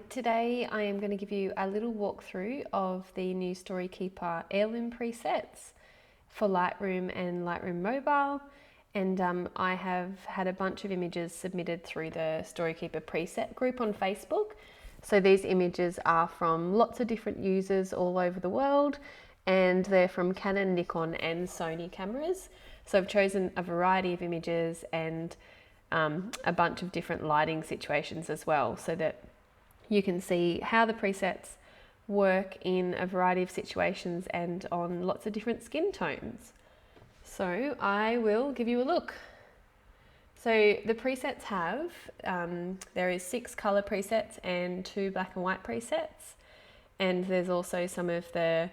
Today I am going to give you a little walkthrough of the new Story Keeper Heirloom presets for Lightroom and Lightroom Mobile, and I have had a bunch of images submitted through the Story Keeper preset group on Facebook. So these images are from lots of different users all over the world, and they're from Canon, Nikon and Sony cameras. So I've chosen a variety of images and a bunch of different lighting situations as well, so that you can see how the presets work in a variety of situations and on lots of different skin tones. So I will give you a look. So the presets have, there is 6 color presets and 2 black and white presets. And there's also some of the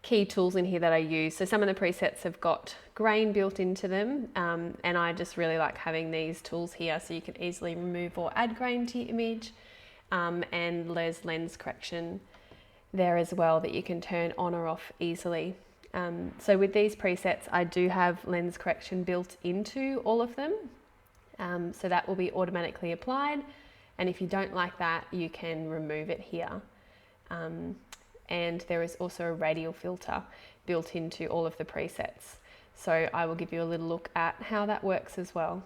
key tools in here that I use. So some of the presets have got grain built into them, and I just really like having these tools here so you can easily remove or add grain to your image. And there's lens correction there as well that you can turn on or off easily. So with these presets, I do have lens correction built into all of them. So that will be automatically applied. And if you don't like that, you can remove it here. And there is also a radial filter built into all of the presets. So I will give you a little look at how that works as well.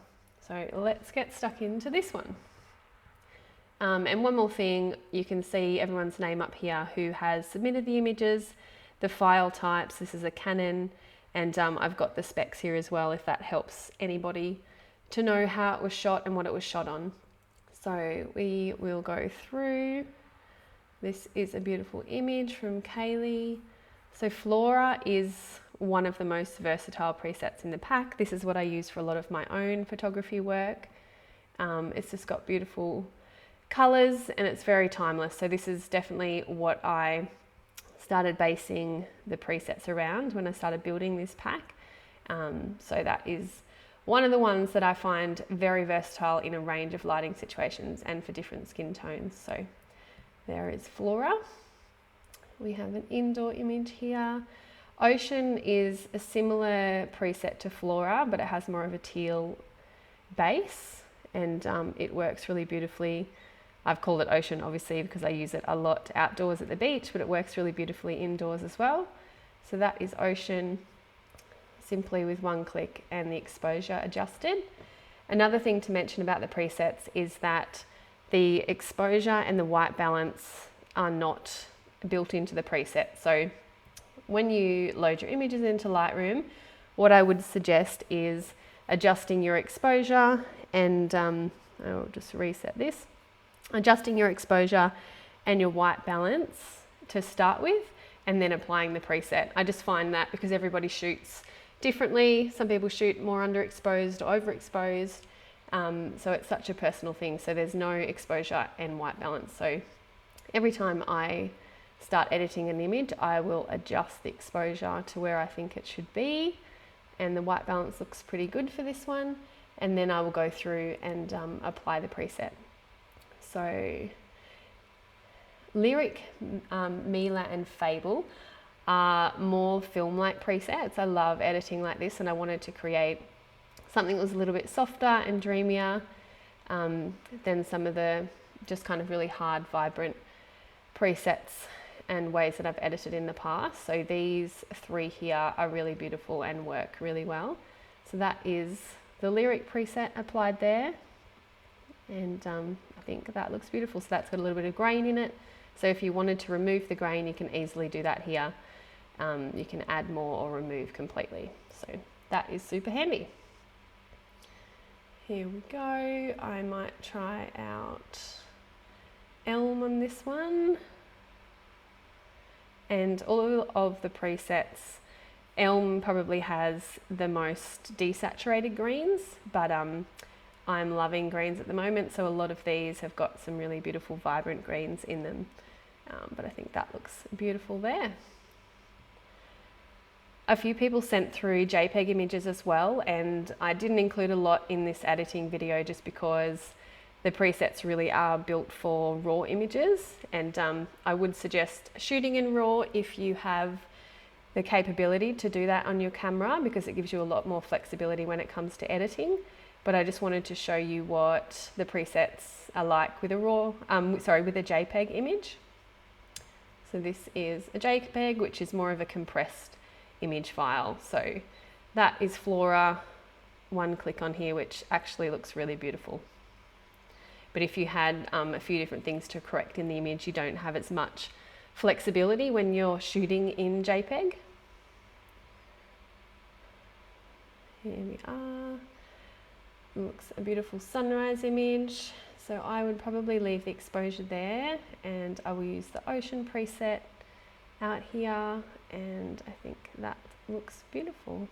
So let's get stuck into this one. And one more thing, you can see everyone's name up here who has submitted the images, the file types. This is a Canon, and I've got the specs here as well if that helps anybody to know how it was shot and what it was shot on. So we will go through. This is a beautiful image from Kaylee. So Flora is one of the most versatile presets in the pack. This is what I use for a lot of my own photography work. It's just got beautiful colors and it's very timeless. So this is definitely what I started basing the presets around when I started building this pack. So that is one of the ones that I find very versatile in a range of lighting situations and for different skin tones. So there is Flora. We have an indoor image here. Ocean is a similar preset to Flora, but it has more of a teal base, and it works really beautifully. I've called it Ocean obviously because I use it a lot outdoors at the beach, but it works really beautifully indoors as well. So that is Ocean, simply with one click and the exposure adjusted. Another thing to mention about the presets is that the exposure and the white balance are not built into the preset. So when you load your images into Lightroom, what I would suggest is adjusting your exposure, and I'll just reset this. Adjusting your exposure and your white balance to start with, and then applying the preset. I just find that because everybody shoots differently, some people shoot more underexposed or overexposed, so it's such a personal thing. So there's no exposure and white balance. So every time I start editing an image, I will adjust the exposure to where I think it should be, and the white balance looks pretty good for this one, and then I will go through and apply the preset. So Lyric, Mila and Fable are more film-like presets. I love editing like this, and I wanted to create something that was a little bit softer and dreamier than some of the just kind of really hard, vibrant presets and ways that I've edited in the past. So these 3 here are really beautiful and work really well. So that is the Lyric preset applied there. And I think that looks beautiful. So that's got a little bit of grain in it. So if you wanted to remove the grain, you can easily do that here. You can add more or remove completely. So that is super handy. Here we go. I might try out Elm on this one. And all of the presets, Elm probably has the most desaturated greens, but I'm loving greens at the moment, so a lot of these have got some really beautiful vibrant greens in them, but I think that looks beautiful there. A few people sent through JPEG images as well, and I didn't include a lot in this editing video just because the presets really are built for raw images, and I would suggest shooting in RAW if you have the capability to do that on your camera, because it gives you a lot more flexibility when it comes to editing. but I just wanted to show you what the presets are like with a with a JPEG image. So this is a JPEG, which is more of a compressed image file. So that is Flora. One click on here, which actually looks really beautiful. But if you had a few different things to correct in the image, you don't have as much flexibility when you're shooting in JPEG. Here we are. Looks a beautiful sunrise image. So I would probably leave the exposure there, and I will use the ocean preset out here, and I think that looks beautiful.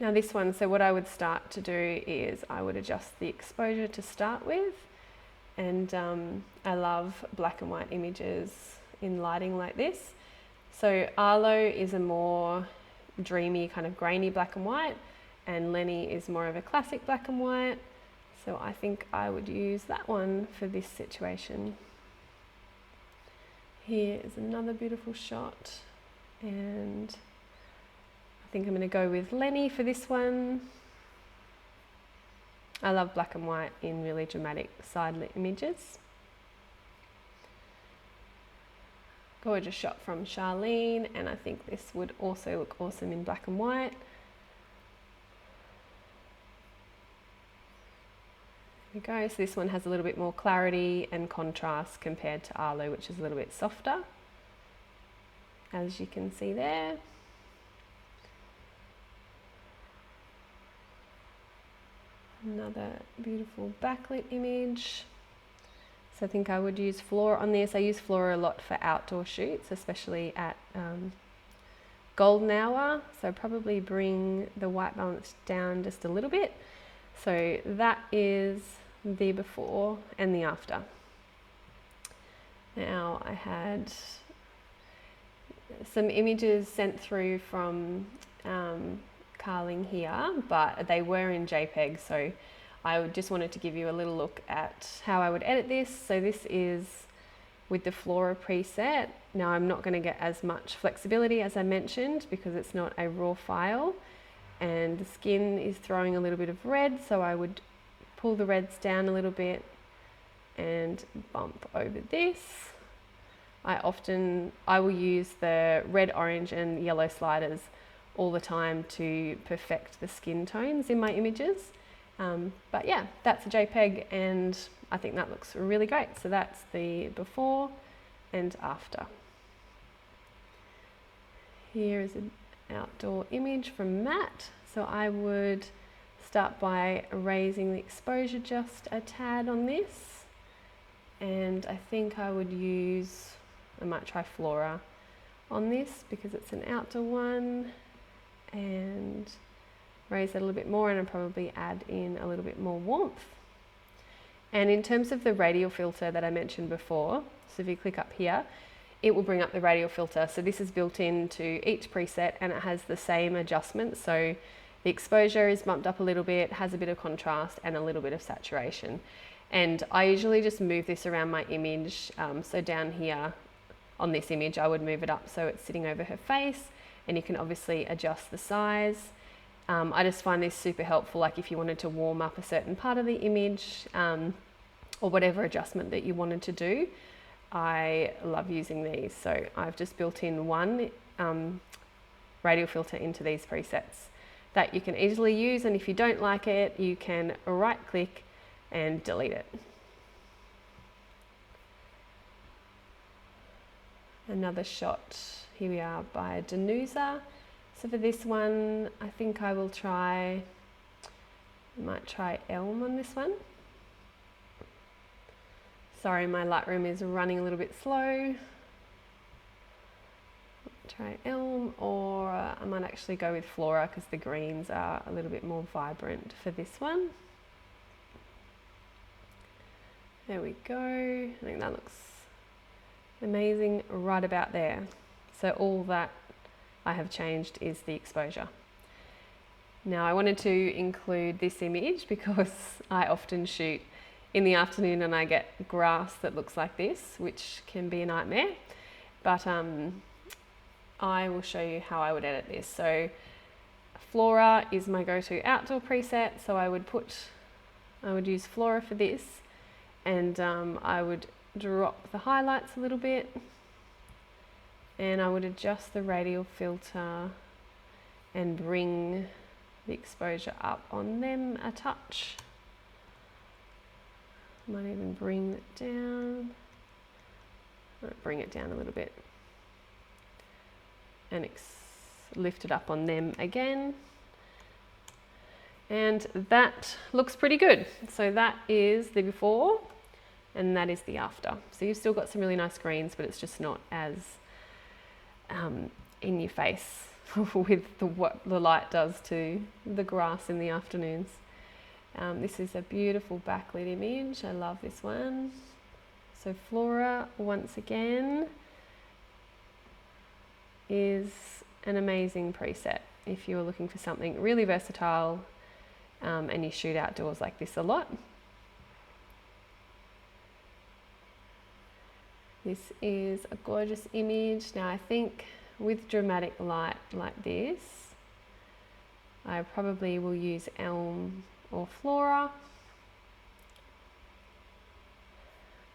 Now this one, so what I would start to do is I would adjust the exposure to start with, and I love black and white images in lighting like this. So Arlo is a more dreamy kind of grainy black and white, and Lenny is more of a classic black and white. So I think I would use that one for this situation. Here is another beautiful shot, and I think I'm going to go with Lenny for this one. I love black and white in really dramatic side lit images. Gorgeous shot from Charlene, and I think this would also look awesome in black and white. There we go. So this one has a little bit more clarity and contrast compared to Arlo, which is a little bit softer, as you can see there. Another beautiful backlit image. So I think I would use Flora on this. I use Flora a lot for outdoor shoots, especially at golden hour. So probably bring the white balance down just a little bit. So that is the before and the after. Now I had some images sent through from Carling here, but they were in JPEG, so I just wanted to give you a little look at how I would edit this. So this is with the Flora preset. Now I'm not going to get as much flexibility as I mentioned because it's not a raw file, and the skin is throwing a little bit of red, so I would pull the reds down a little bit and bump over this. I will use the red, orange and yellow sliders all the time to perfect the skin tones in my images. But yeah, that's a JPEG, and I think that looks really great. So that's the before and after. Here is an outdoor image from Matt. So I would start by raising the exposure just a tad on this, and I think I might try Flora on this because it's an outdoor one, and raise it a little bit more, and I'll probably add in a little bit more warmth. And in terms of the radial filter that I mentioned before, so if you click up here, it will bring up the radial filter. So this is built into each preset, and it has the same adjustment. So the exposure is bumped up a little bit, has a bit of contrast and a little bit of saturation. And I usually just move this around my image. So down here on this image, I would move it up so it's sitting over her face, and you can obviously adjust the size. I just find this super helpful, like if you wanted to warm up a certain part of the image, or whatever adjustment that you wanted to do. I love using these. So I've just built in one radial filter into these presets that you can easily use, and if you don't like it, you can right click and delete it. Another shot, here we are by Danusa. So for this one, I think I might try Elm on this one. Sorry, my Lightroom is running a little bit slow. Try Elm, or I might actually go with Flora because the greens are a little bit more vibrant for this one. There we go. I think that looks amazing right about there. So all that I have changed is the exposure. Now I wanted to include this image because I often shoot in the afternoon and I get grass that looks like this, which can be a nightmare. But I will show you how I would edit this. So Flora is my go-to outdoor preset, so I would use Flora for this, and I would drop the highlights a little bit, and I would adjust the radial filter and bring the exposure up on them a touch. Might even bring it down. Bring it down a little bit and lift it up on them again. And that looks pretty good. So that is the before and that is the after. So you've still got some really nice greens, but it's just not as in your face with what the light does to the grass in the afternoons. This is a beautiful backlit image. I love this one. So Flora, once again, is an amazing preset if you're looking for something really versatile and you shoot outdoors like this a lot. This is a gorgeous image. Now I think with dramatic light like this, I probably will use Elm or Flora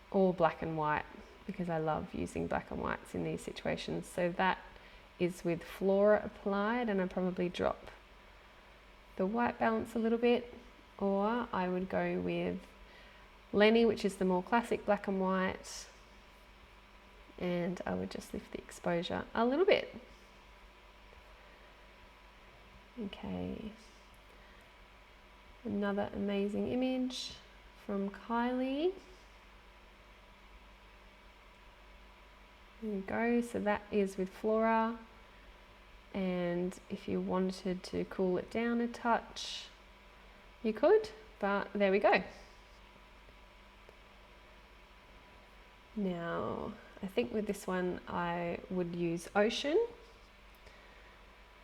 or black and white, because I love using black and whites in these situations. So that is with Flora applied, and I probably drop the white balance a little bit, or I would go with Lenny, which is the more classic black and white, and I would just lift the exposure a little bit. Okay, another amazing image from Kylie. There you go. So that is with Flora, and if you wanted to cool it down a touch, you could, but there we go. Now, I think with this one I would use Ocean.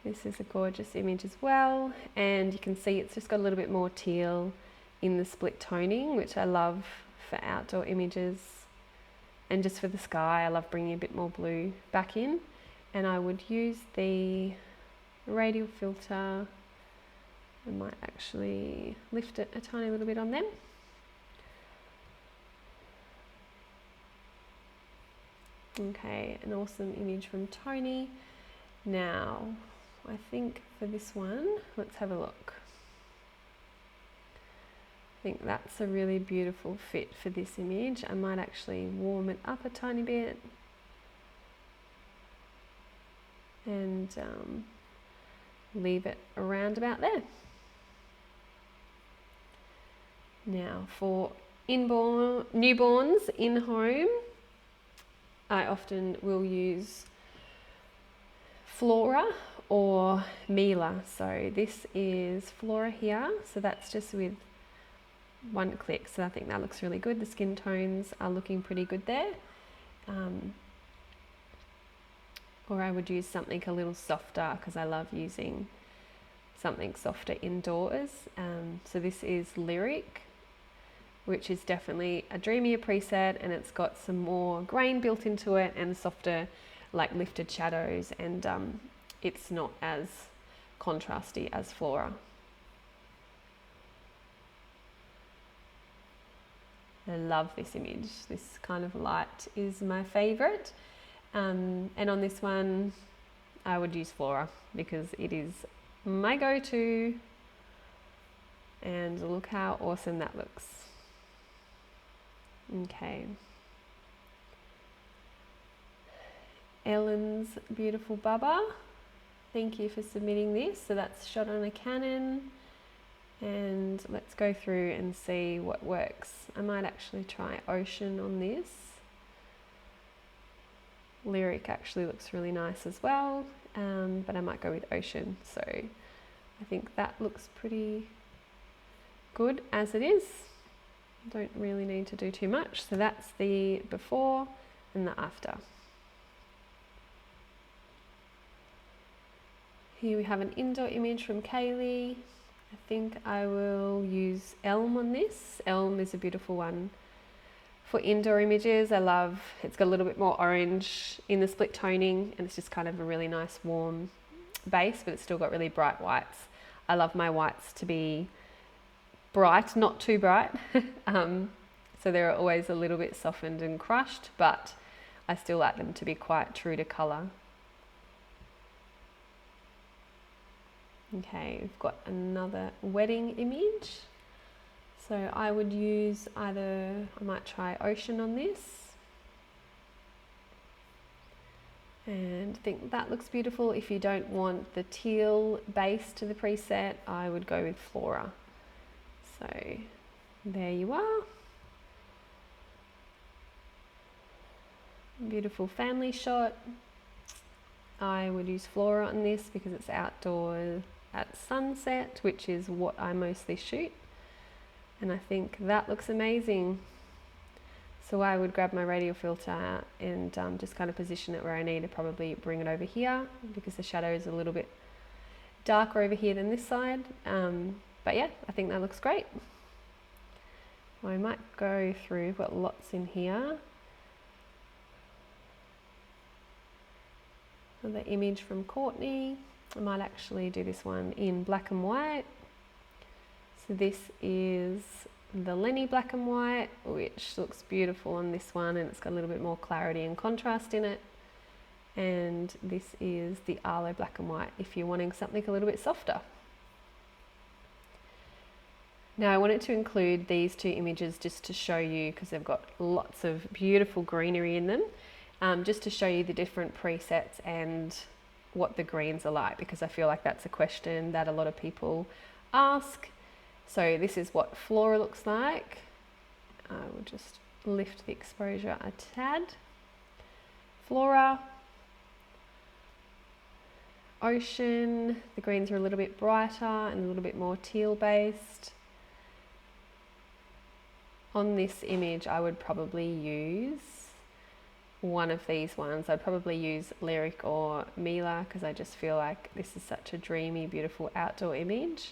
This is a gorgeous image as well, and you can see it's just got a little bit more teal in the split toning, which I love for outdoor images. And just for the sky, I love bringing a bit more blue back in. And I would use the radial filter. I might actually lift it a tiny little bit on them. Okay, an awesome image from Tony. Now, I think for this one, let's have a look. I think that's a really beautiful fit for this image. I might actually warm it up a tiny bit and leave it around about there. Now for newborns in home, I often will use Flora or Mila. So this is Flora here, so that's just with one click, so I think that looks really good. The skin tones are looking pretty good there. Or I would use something a little softer, because I love using something softer indoors. So this is Lyric, which is definitely a dreamier preset, and it's got some more grain built into it and softer, like lifted shadows, and it's not as contrasty as Flora. I love this image. This kind of light is my favorite. And on this one, I would use Flora because it is my go-to. And look how awesome that looks. Okay. Ellen's beautiful Bubba. Thank you for submitting this. So that's shot on a Canon. And let's go through and see what works. I might actually try Ocean on this. Lyric actually looks really nice as well, but I might go with Ocean. So I think that looks pretty good as it is. Don't really need to do too much. So that's the before and the after. Here we have an indoor image from Kaylee. I think I will use Elm on this. Elm is a beautiful one for indoor images. I love, it's got a little bit more orange in the split toning, and it's just kind of a really nice warm base, but it's still got really bright whites. I love my whites to be bright, not too bright. So they're always a little bit softened and crushed, but I still like them to be quite true to colour. Okay, we've got another wedding image. So I would use I might try ocean on this. And I think that looks beautiful. If you don't want the teal base to the preset, I would go with flora. So there you are. Beautiful family shot. I would use flora on this because it's outdoor at sunset, which is what I mostly shoot. And I think that looks amazing. So I would grab my radial filter and just kind of position it where I need to, probably bring it over here because the shadow is a little bit darker over here than this side. But yeah, I think that looks great. I might go through, we've got lots in here. Another image from Courtney. I might actually do this one in black and white. So this is the Lenny black and white, which looks beautiful on this one, and it's got a little bit more clarity and contrast in it. And this is the Arlo black and white if you're wanting something a little bit softer. Now I wanted to include these two images just to show you, because they've got lots of beautiful greenery in them, just to show you the different presets and what the greens are like, because I feel like that's a question that a lot of people ask. So this is what flora looks like. I will just lift the exposure a tad. Flora, ocean, the greens are a little bit brighter and a little bit more teal based. On this image, I would probably use one of these ones. I'd probably use Lyric or Mila because I just feel like this is such a dreamy, beautiful outdoor image.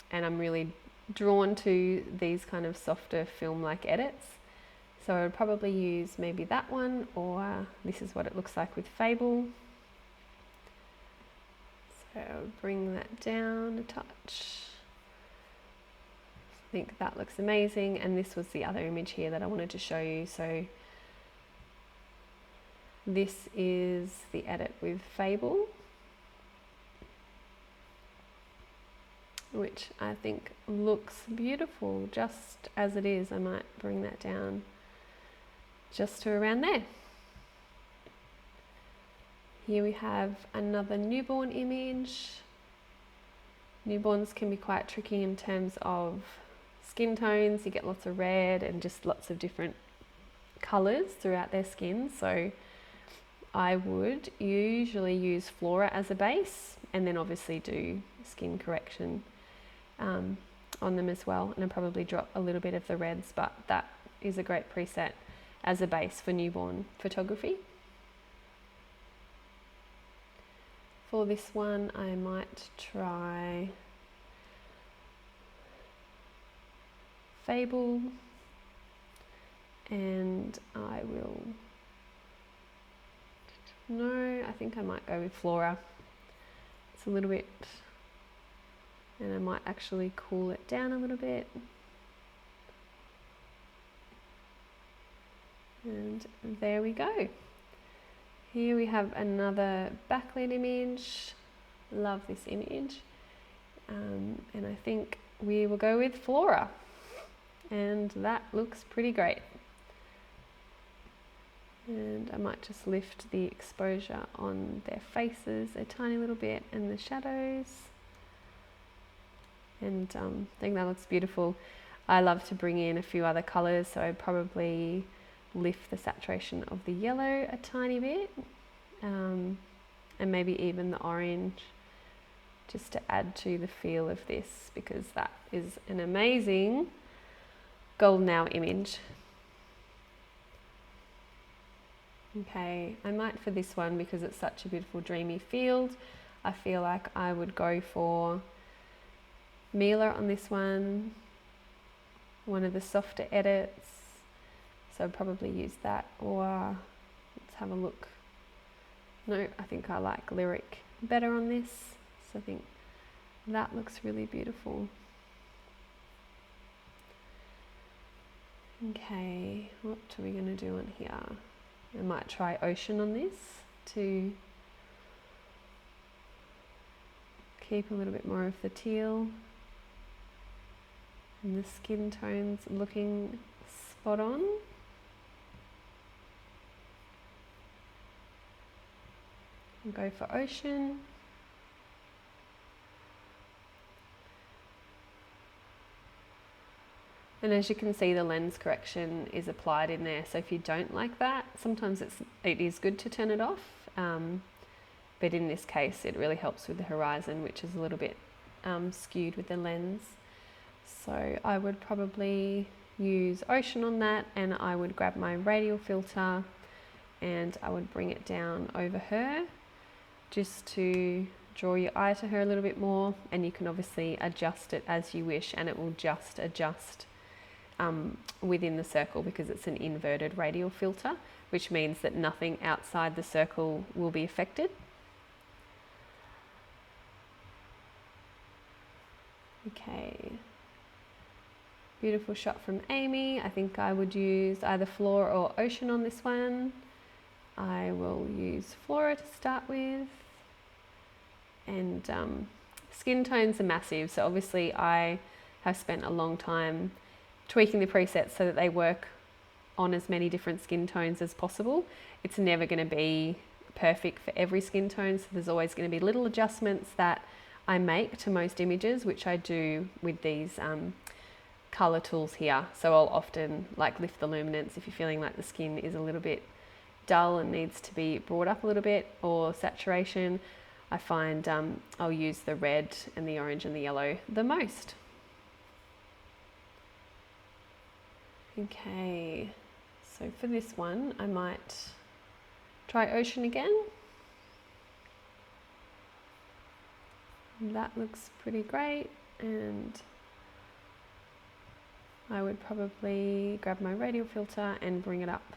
And I'm really drawn to these kind of softer film-like edits. So I would probably use maybe that one, or this is what it looks like with Fable. So I'll bring that down a touch. I think that looks amazing. And this was the other image here that I wanted to show you. So this is the edit with Fable, which I think looks beautiful just as it is. I might bring that down just to around there. Here we have another newborn image. Newborns can be quite tricky in terms of skin tones. You get lots of red and just lots of different colours throughout their skin. So I would usually use flora as a base and then obviously do skin correction on them as well, and I'll probably drop a little bit of the reds, but that is a great preset as a base for newborn photography. For this one I might try Fable, and I think I might go with flora. It's a little bit, and I might actually cool it down a little bit. And there we go. Here we have another backlit image. Love this image. And I think we will go with flora. And that looks pretty great. And I might just lift the exposure on their faces a tiny little bit and the shadows. And I think that looks beautiful. I love to bring in a few other colours, so I'd probably lift the saturation of the yellow a tiny bit, and maybe even the orange, just to add to the feel of this, because that is an amazing golden hour image. Okay, I might for this one, because it's such a beautiful dreamy field, I feel like I would go for Mila on this one of the softer edits. So I'd probably use that, or let's have a look. No, I think I like Lyric better on this. So I think that looks really beautiful. Okay, what are we going to do on here? I might try Ocean on this to keep a little bit more of the teal and the skin tones looking spot on. I'll go for Ocean. And as you can see, the lens correction is applied in there. So if you don't like that, sometimes it is good to turn it off. But in this case, it really helps with the horizon, which is a little bit skewed with the lens. So I would probably use Ocean on that, and I would grab my radial filter and I would bring it down over her just to draw your eye to her a little bit more. And you can obviously adjust it as you wish, and it will just adjust within the circle because it's an inverted radial filter, which means that nothing outside the circle will be affected. Okay, beautiful shot from Amy. I think I would use either Flora or Ocean on this one. I will use Flora to start with. And skin tones are massive, so obviously I have spent a long time tweaking the presets so that they work on as many different skin tones as possible. It's never going to be perfect for every skin tone, so there's always going to be little adjustments that I make to most images, which I do with these color tools here. So I'll often like lift the luminance if you're feeling like the skin is a little bit dull and needs to be brought up a little bit, or saturation. I find I'll use the red and the orange and the yellow the most. Okay, so for this one, I might try Ocean again. That looks pretty great, and I would probably grab my radial filter and bring it up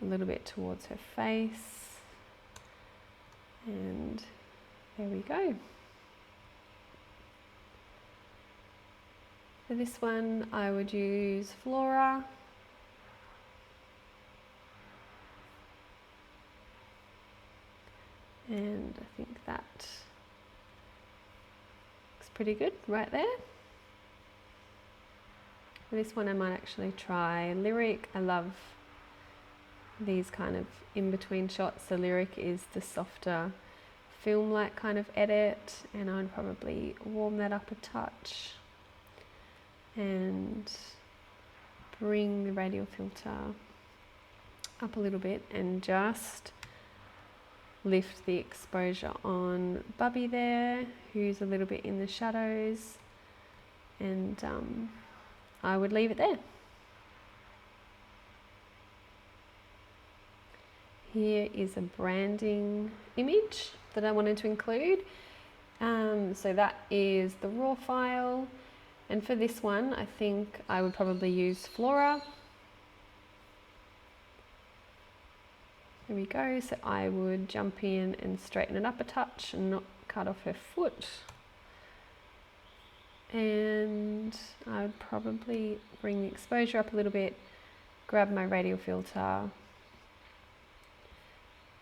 a little bit towards her face. And there we go. For this one, I would use Flora. And I think that looks pretty good right there. For this one, I might actually try Lyric. I love these kind of in-between shots. The Lyric is the softer film-like kind of edit, and I'd probably warm that up a touch and bring the radial filter up a little bit and just lift the exposure on Bubby there, who's a little bit in the shadows, and I would leave it there. Here is a branding image that I wanted to include. So that is the raw file. And for this one, I think I would probably use Flora. There we go. So I would jump in and straighten it up a touch and not cut off her foot. And I would probably bring the exposure up a little bit, grab my radial filter,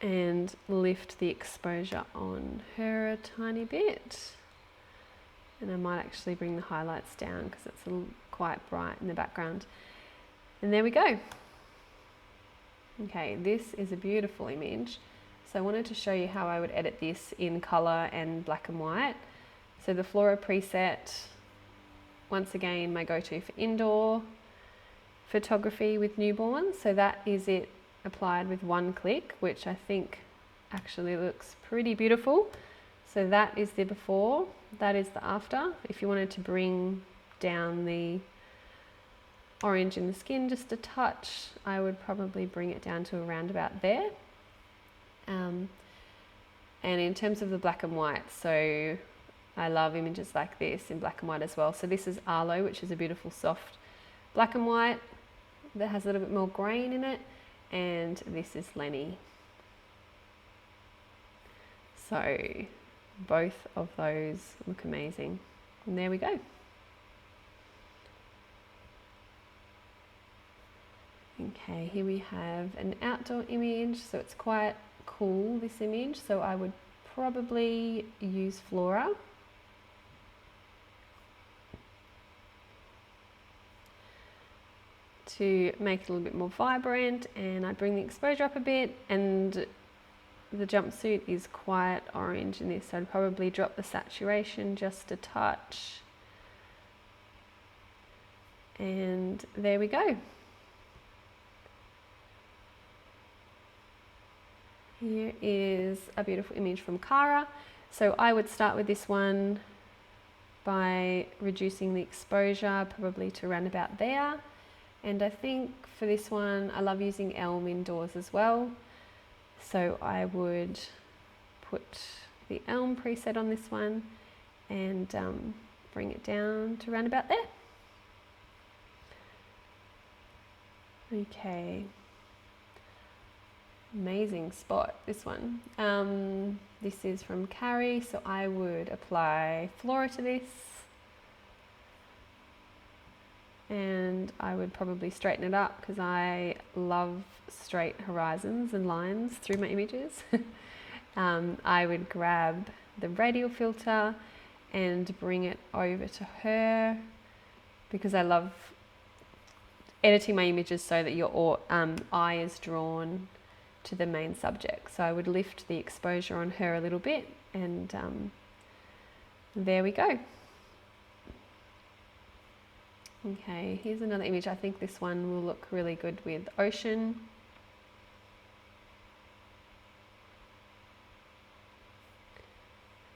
and lift the exposure on her a tiny bit. And I might actually bring the highlights down because it's quite bright in the background. And there we go. Okay, this is a beautiful image. So I wanted to show you how I would edit this in color and black and white. So the Flora preset, once again, my go-to for indoor photography with newborns. So that is it applied with one click, which I think actually looks pretty beautiful. So that is the before, that is the after. If you wanted to bring down the orange in the skin just a touch, I would probably bring it down to around about there. And in terms of the black and white, so I love images like this in black and white as well. So this is Arlo, which is a beautiful soft black and white that has a little bit more grain in it. And this is Lenny. So both of those look amazing. And there we go. Okay, here we have an outdoor image, so it's quite cool, this image, so I would probably use Flora. To make it a little bit more vibrant, and I bring the exposure up a bit, and the jumpsuit is quite orange in this, so I'd probably drop the saturation just a touch. And there we go. Here is a beautiful image from Cara. So I would start with this one by reducing the exposure, probably to around about there. And I think for this one, I love using elm indoors as well. So I would put the elm preset on this one and bring it down to around about there. Okay. Amazing spot, this one. This is from Carrie, so I would apply Flora to this. And I would probably straighten it up because I love straight horizons and lines through my images. I would grab the radial filter and bring it over to her because I love editing my images so that your eye is drawn to the main subject. So I would lift the exposure on her a little bit, and there we go. Okay, here's another image. I think this one will look really good with ocean.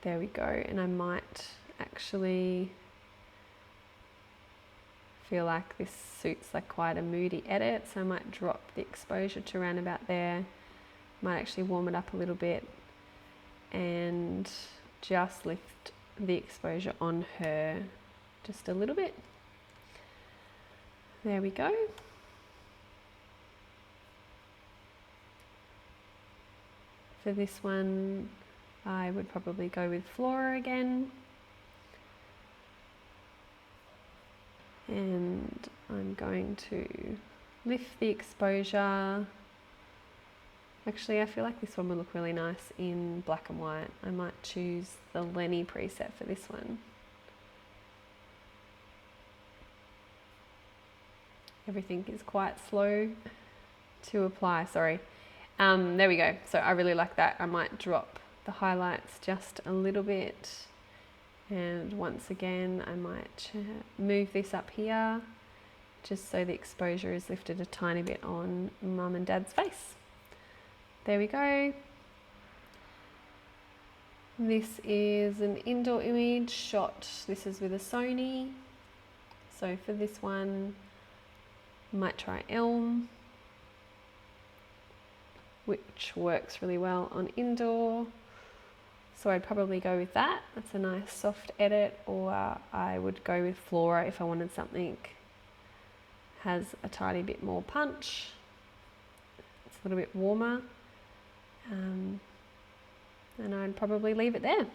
There we go, and I might actually feel like this suits like quite a moody edit, so I might drop the exposure to around about there. Might actually warm it up a little bit and just lift the exposure on her just a little bit. There we go. For this one, I would probably go with Flora again. And I'm going to lift the exposure. Actually, I feel like this one would look really nice in black and white. I might choose the Lenny preset for this one. Everything is quite slow to apply, sorry. There we go. So I really like that. I might drop the highlights just a little bit. And once again, I might move this up here just so the exposure is lifted a tiny bit on mum and dad's face. There we go. This is an indoor image shot. This is with a Sony. So for this one, I might try elm, which works really well on indoor. So I'd probably go with that. That's a nice soft edit, or I would go with Flora if I wanted something has a tiny bit more punch. It's a little bit warmer. And I'd probably leave it there.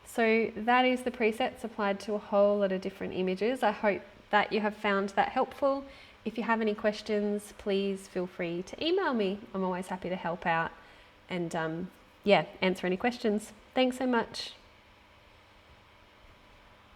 So that is the presets applied to a whole lot of different images. I hope that you have found that helpful. If you have any questions, please feel free to email me. I'm always happy to help out and answer any questions. Thanks so much.